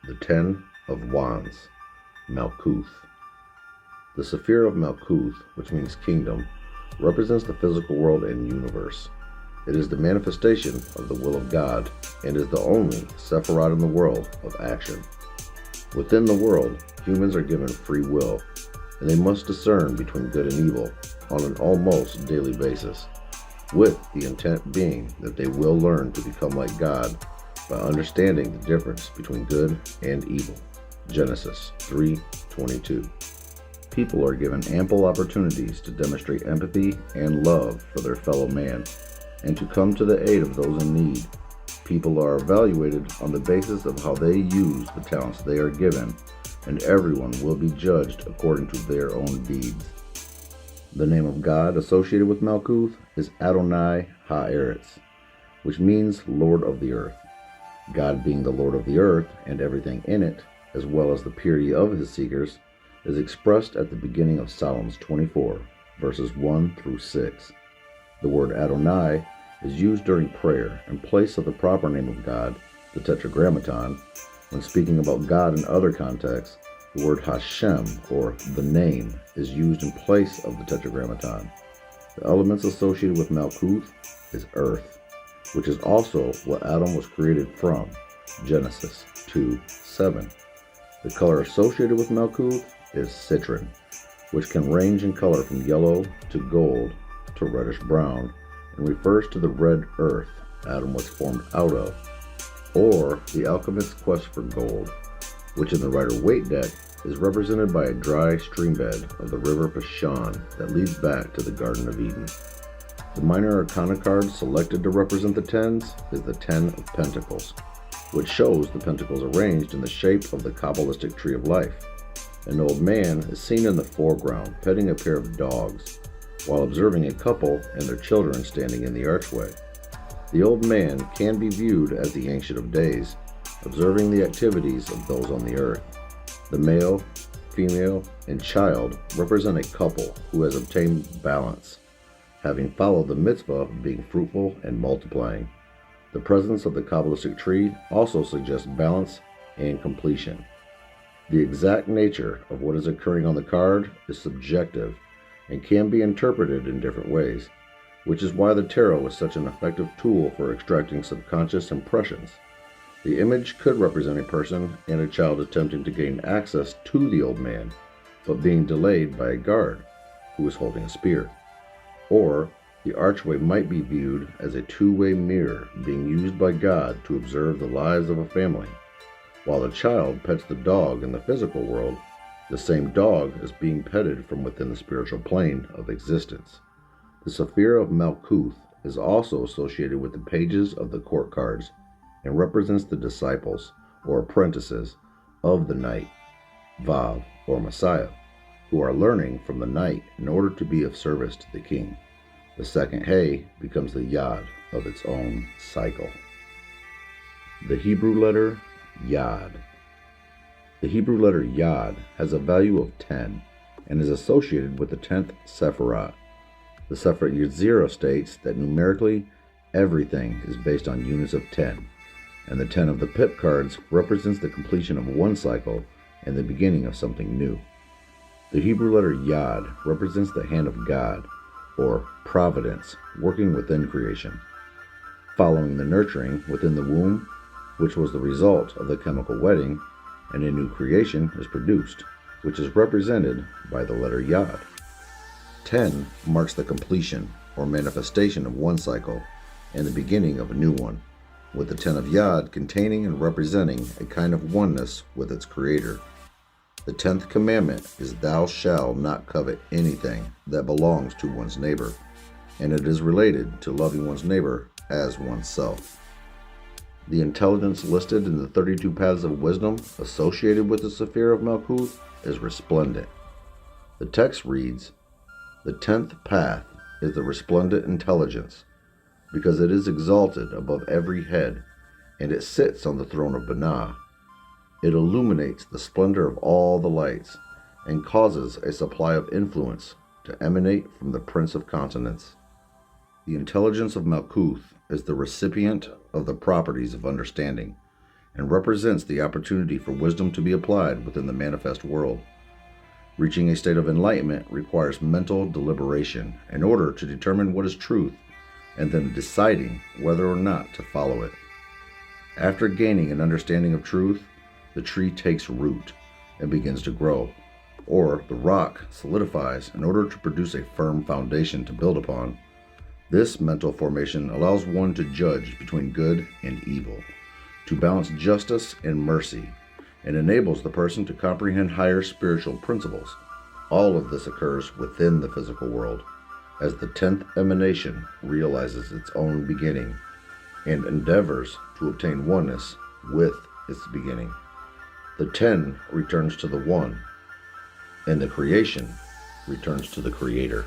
The Ten of Wands, Malkuth. The Sephir of Malkuth, which means kingdom, represents the physical world and universe. It is the manifestation of the will of God and is the only Sephiroth in the world of action. Within the world, humans are given free will, and they must discern between good and evil on an almost daily basis, with the intent being that they will learn to become like God by understanding the difference between good and evil. Genesis 3:22. People are given ample opportunities to demonstrate empathy and love for their fellow man and to come to the aid of those in need. People are evaluated on the basis of how they use the talents they are given, and everyone will be judged according to their own deeds. The name of God associated with Malkuth is Adonai Ha'eretz, which means Lord of the Earth. God being the Lord of the earth and everything in it, as well as the purity of his seekers, is expressed at the beginning of Psalms 24, verses 1 through 6. The word Adonai is used during prayer in place of the proper name of God, the Tetragrammaton. When speaking about God in other contexts, the word Hashem, or the name, is used in place of the Tetragrammaton. The elements associated with Malkuth is earth, which is also what Adam was created from, Genesis 2:7. The color associated with Malkuth is citron, which can range in color from yellow to gold to reddish brown, and refers to the red earth Adam was formed out of, or the alchemist's quest for gold, which in the Rider-Waite deck is represented by a dry streambed of the river Pishon that leads back to the Garden of Eden. The minor arcana card selected to represent the tens is the Ten of Pentacles, which shows the pentacles arranged in the shape of the Kabbalistic Tree of Life. An old man is seen in the foreground petting a pair of dogs, while observing a couple and their children standing in the archway. The old man can be viewed as the Ancient of Days, observing the activities of those on the earth. The male, female, and child represent a couple who has obtained balance, having followed the mitzvah of being fruitful and multiplying. The presence of the Kabbalistic tree also suggests balance and completion. The exact nature of what is occurring on the card is subjective and can be interpreted in different ways, which is why the tarot is such an effective tool for extracting subconscious impressions. The image could represent a person and a child attempting to gain access to the old man, but being delayed by a guard who is holding a spear. Or the archway might be viewed as a two-way mirror being used by God to observe the lives of a family. While the child pets the dog in the physical world, the same dog is being petted from within the spiritual plane of existence. The Sephir of Malkuth is also associated with the pages of the court cards and represents the disciples or apprentices of the knight, Vav, or Messiah, who are learning from the knight in order to be of service to the king. The second Hay becomes the Yod of its own cycle. The Hebrew letter Yod. The Hebrew letter Yod has a value of 10 and is associated with the 10th Sephiroth. The Sephirah Yetzirah states that numerically everything is based on units of 10, and the 10 of the pip cards represents the completion of one cycle and the beginning of something new. The Hebrew letter Yod represents the hand of God, or providence, working within creation, following the nurturing within the womb, which was the result of the chemical wedding, and a new creation is produced, which is represented by the letter Yod. 10 marks the completion or manifestation of one cycle and the beginning of a new one, with the 10 of Yod containing and representing a kind of oneness with its creator. The 10th commandment is thou shalt not covet anything that belongs to one's neighbor, and it is related to loving one's neighbor as oneself. The intelligence listed in the 32 paths of wisdom associated with the Sephir of Malkuth is resplendent. The text reads, "The 10th path is the resplendent intelligence, because it is exalted above every head, and it sits on the throne of Binah. It illuminates the splendor of all the lights, and causes a supply of influence to emanate from the Prince of Continents." The intelligence of Malkuth is the recipient of the properties of understanding, and represents the opportunity for wisdom to be applied within the manifest world. Reaching a state of enlightenment requires mental deliberation in order to determine what is truth and then deciding whether or not to follow it. After gaining an understanding of truth, the tree takes root and begins to grow, or the rock solidifies in order to produce a firm foundation to build upon. This mental formation allows one to judge between good and evil, to balance justice and mercy, and enables the person to comprehend higher spiritual principles. All of this occurs within the physical world, as the 10th emanation realizes its own beginning and endeavors to obtain oneness with its beginning. The 10 returns to the 1, and the creation returns to the Creator.